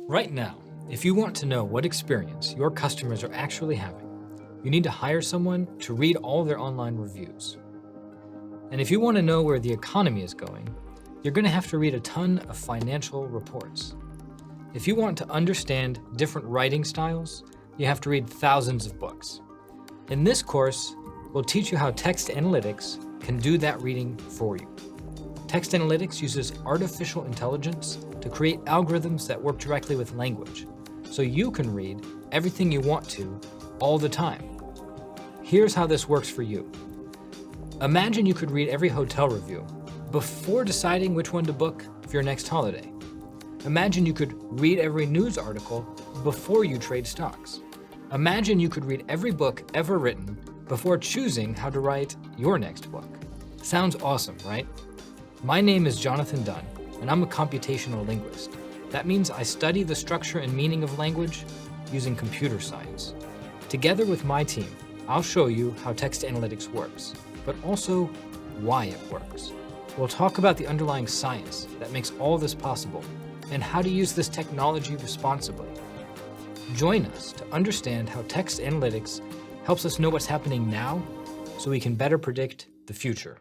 Right now, if you want to know what experience your customers are actually having, you need to hire someone to read all their online reviews. And if you want to know where the economy is going, you're going to have to read a ton of financial reports. If you want to understand different writing styles, you have to read thousands of books. In this course, we'll teach you how text analytics can do that reading for you. Text analytics uses artificial intelligence to create algorithms that work directly with language, so you can read everything you want to all the time. Here's how this works for you. Imagine you could read every hotel review before deciding which one to book for your next holiday. Imagine you could read every news article before you trade stocks. Imagine you could read every book ever written before choosing how to write your next book. Sounds awesome, right? My name is Jonathan Dunn, and I'm a computational linguist. That means I study the structure and meaning of language using computer science. Together with my team, I'll show you how text analytics works, but also why it works. We'll talk about the underlying science that makes all this possible and how to use this technology responsibly. Join us to understand how text analytics helps us know what's happening now so we can better predict the future.